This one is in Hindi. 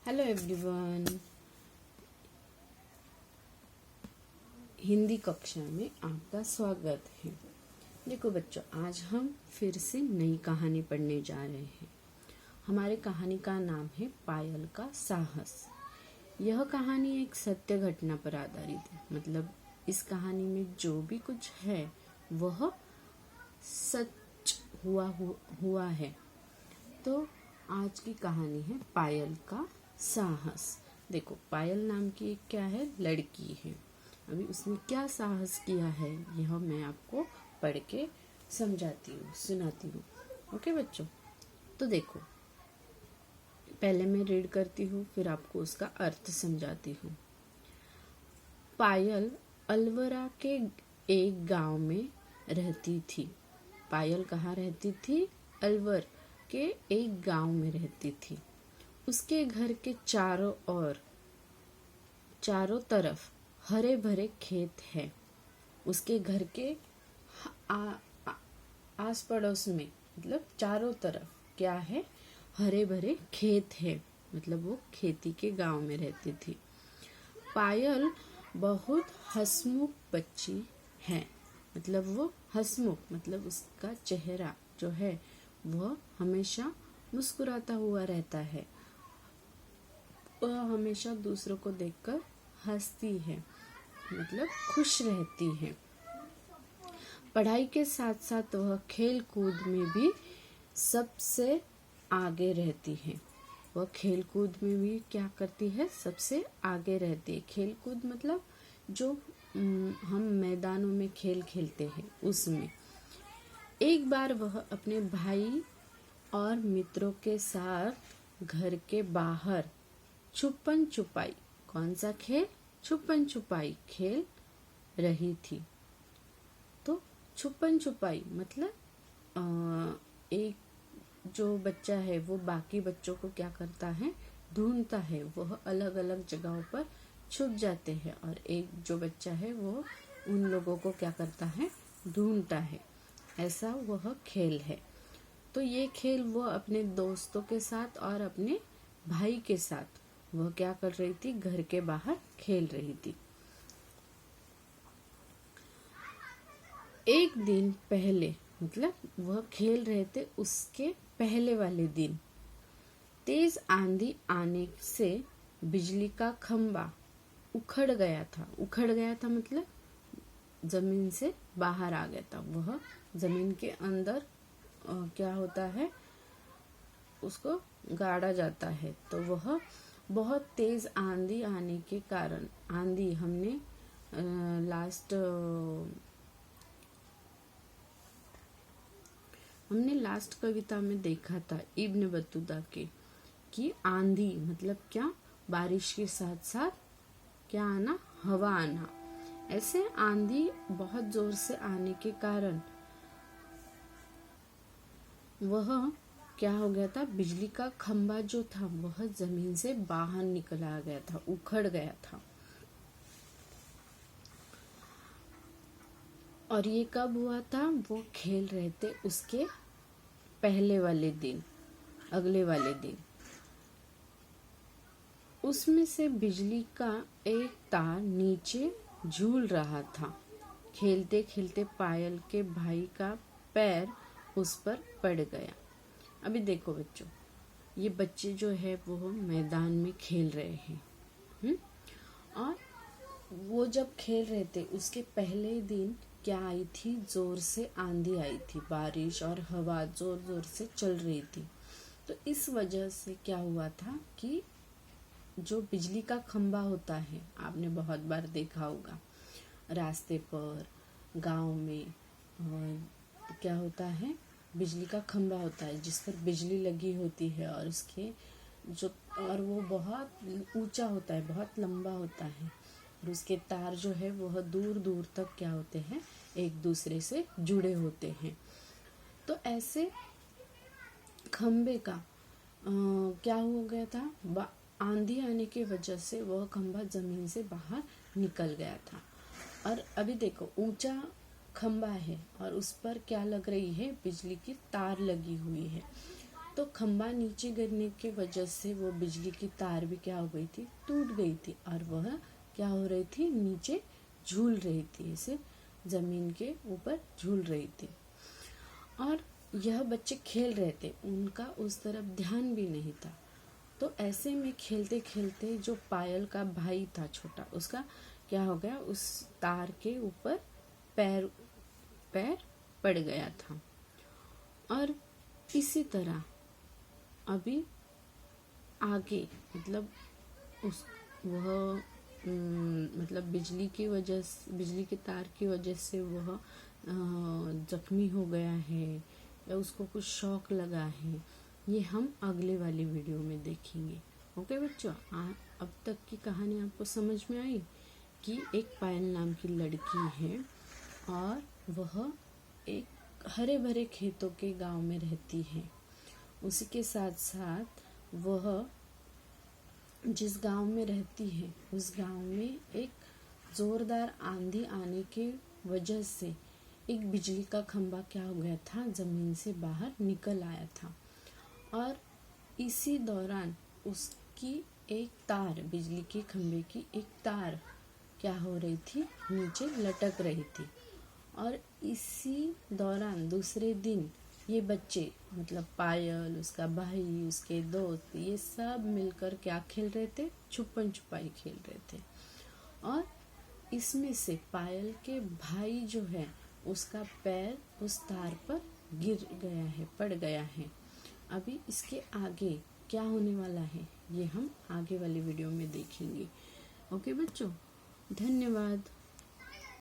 Hello everyone. हिंदी कक्षा में आपका स्वागत है। देखो बच्चों, आज हम फिर से नई कहानी पढ़ने जा रहे हैं। हमारे कहानी का नाम है पायल का साहस। यह कहानी एक सत्य घटना पर आधारित है। मतलब इस कहानी में जो भी कुछ है वह सच हुआ है। तो आज की कहानी है पायल का साहस। देखो, पायल नाम की एक क्या है, लड़की है। अभी उसने क्या साहस किया है यह मैं आपको पढ़ के समझाती हूँ, सुनाती हूँ। ओके बच्चों, तो देखो, पहले मैं रीड करती हूँ, फिर आपको उसका अर्थ समझाती हूँ। पायल अलवरा के एक गांव में रहती थी। पायल कहाँ रहती थी? अलवर के एक गांव में रहती थी। उसके घर के चारों तरफ हरे भरे खेत हैं। उसके घर के आस पड़ोस में, मतलब चारों तरफ क्या है, हरे भरे खेत है। मतलब वो खेती के गांव में रहती थी। पायल बहुत हंसमुख बच्ची है। मतलब वो हंसमुख, मतलब उसका चेहरा जो है वह हमेशा मुस्कुराता हुआ रहता है। वह हमेशा दूसरों को देखकर हंसती है, मतलब खुश रहती है। पढ़ाई के साथ साथ वह खेल कूद में भी सबसे आगे रहती है। वह खेल कूद में भी क्या करती है? सबसे आगे रहती है। खेल कूद मतलब जो हम मैदानों में खेल खेलते हैं उसमें। एक बार वह अपने भाई और मित्रों के साथ घर के बाहर छुपन छुपाई, कौन सा खेल? छुपन छुपाई खेल रही थी। तो छुपन छुपाई मतलब एक जो बच्चा है वो बाकी बच्चों को क्या करता है? ढूंढता है। वह अलग अलग जगहों पर छुप जाते हैं और एक जो बच्चा है वो उन लोगों को क्या करता है? ढूंढता है। ऐसा वह खेल है। तो ये खेल वो अपने दोस्तों के साथ और अपने भाई के साथ वह क्या कर रही थी? घर के बाहर खेल रही थी। एक दिन पहले, मतलब वह खेल रहे थे उसके पहले वाले दिन, तेज आंधी आने से बिजली का खंभा उखड़ गया था। उखड़ गया था मतलब जमीन से बाहर आ गया था। वह जमीन के अंदर क्या होता है, उसको गाड़ा जाता है। तो वह बहुत तेज आंधी आने के कारण, आंधी हमने लास्ट कविता में देखा था इब्न बतूता के, कि आंधी मतलब क्या? बारिश के साथ साथ क्या आना? हवा आना। ऐसे आंधी बहुत जोर से आने के कारण वह क्या हो गया था? बिजली का खंभा जो था वह जमीन से बाहर निकल आ गया था, उखड़ गया था। और ये कब हुआ था? वो खेल रहे थे उसके पहले वाले दिन, अगले वाले दिन। उसमें से बिजली का एक तार नीचे झूल रहा था। खेलते खेलते पायल के भाई का पैर उस पर पड़ गया। अभी देखो बच्चों, ये बच्चे जो है वो मैदान में खेल रहे हैं। और वो जब खेल रहे थे उसके पहले दिन क्या आई थी? जोर से आंधी आई थी, बारिश और हवा जोर जोर से चल रही थी। तो इस वजह से क्या हुआ था कि जो बिजली का खंभा होता है, आपने बहुत बार देखा होगा रास्ते पर, गांव में, और क्या होता है? बिजली का खंभा होता है जिस पर बिजली लगी होती है और उसके जो, और वो बहुत ऊंचा होता है, बहुत लंबा होता है, और उसके तार जो है वह दूर दूर तक क्या होते हैं? एक दूसरे से जुड़े होते हैं। तो ऐसे खंबे का क्या हो गया था? आंधी आने की वजह से वह खंभा जमीन से बाहर निकल गया था। और अभी देखो, ऊंचा खंभा है और उस पर क्या लग रही है? बिजली की तार लगी हुई है। तो खंबा नीचे गिरने की वजह से वो बिजली की तार भी क्या हो गई थी, टूट गई थी, और वह क्या हो रही थी, नीचे झूल रही थी, ऐसे जमीन के ऊपर झूल रही थी। और यह बच्चे खेल रहे थे, उनका उस तरफ ध्यान भी नहीं था। तो ऐसे में खेलते खेलते जो पायल का भाई था छोटा, उसका क्या हो गया, उस तार के ऊपर पैर पड़ गया था। और इसी तरह अभी आगे मतलब उस वह मतलब बिजली के तार की वजह से वह जख्मी हो गया है या उसको कुछ शॉक लगा है, ये हम अगले वाली वीडियो में देखेंगे। ओके बच्चों, अब तक की कहानी आपको समझ में आई कि एक पायल नाम की लड़की है और वह एक हरे भरे खेतों के गांव में रहती है। उसी के साथ साथ वह जिस गांव में रहती है उस गांव में एक जोरदार आंधी आने के वजह से एक बिजली का खंभा क्या हो गया था, जमीन से बाहर निकल आया था। और इसी दौरान उसकी एक तार, बिजली के खंभे की एक तार क्या हो रही थी, नीचे लटक रही थी। और इसी दौरान दूसरे दिन ये बच्चे मतलब पायल, उसका भाई, उसके दोस्त, ये सब मिलकर क्या खेल रहे थे, छुपन छुपाई खेल रहे थे। और इसमें से पायल के भाई जो है उसका पैर उस तार पर गिर गया है, पड़ गया है। अभी इसके आगे क्या होने वाला है ये हम आगे वाली वीडियो में देखेंगे। ओके बच्चों, धन्यवाद।